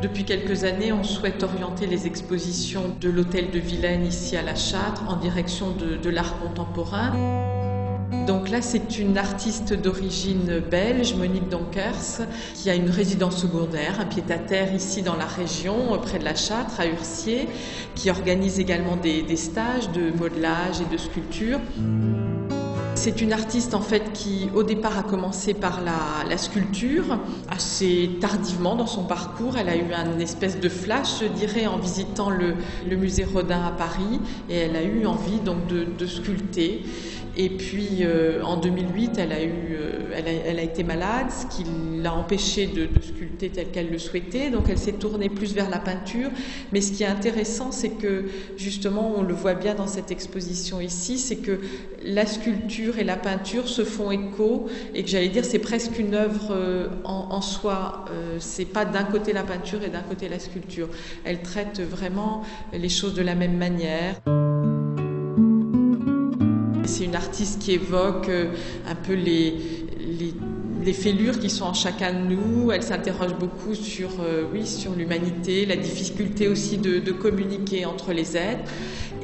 Depuis quelques années, on souhaite orienter les expositions de l'Hôtel de Vilaine ici à La Châtre en direction de l'art contemporain. Donc là, c'est une artiste d'origine belge, Monique Donkers, qui a une résidence secondaire, un pied-à-terre ici dans la région, près de La Châtre, à Urcier, qui organise également des stages de modelage et de sculpture. C'est une artiste en fait qui au départ a commencé par la sculpture, assez tardivement dans son parcours. Elle a eu un espèce de flash, je dirais, en visitant le musée Rodin à Paris, et elle a eu envie donc de sculpter. Et puis en 2008, elle a été malade, ce qui l'a empêchée de sculpter tel qu'elle le souhaitait. Donc elle s'est tournée plus vers la peinture. Mais ce qui est intéressant, c'est que justement, on le voit bien dans cette exposition ici, c'est que la sculpture et la peinture se font écho, et que j'allais dire c'est presque une œuvre en soi. C'est pas d'un côté la peinture et d'un côté la sculpture. Elle traite vraiment les choses de la même manière. C'est une artiste qui évoque un peu les fêlures qui sont en chacun de nous. Elle s'interroge beaucoup sur l'humanité, la difficulté aussi de communiquer entre les êtres.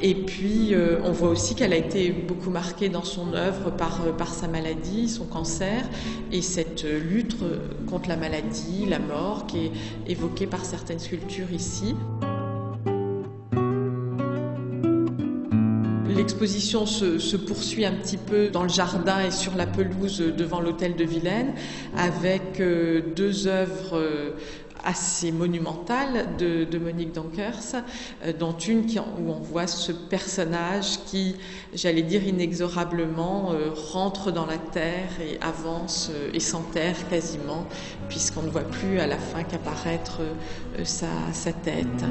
Et puis, on voit aussi qu'elle a été beaucoup marquée dans son œuvre par sa maladie, son cancer, et cette lutte contre la maladie, la mort, qui est évoquée par certaines sculptures ici. L'exposition se poursuit un petit peu dans le jardin et sur la pelouse devant l'Hôtel de Vilaine, avec deux œuvres assez monumentales de Monique Donkers, dont une où on voit ce personnage qui, j'allais dire inexorablement, rentre dans la terre et avance et s'enterre quasiment, puisqu'on ne voit plus à la fin qu'apparaître sa tête.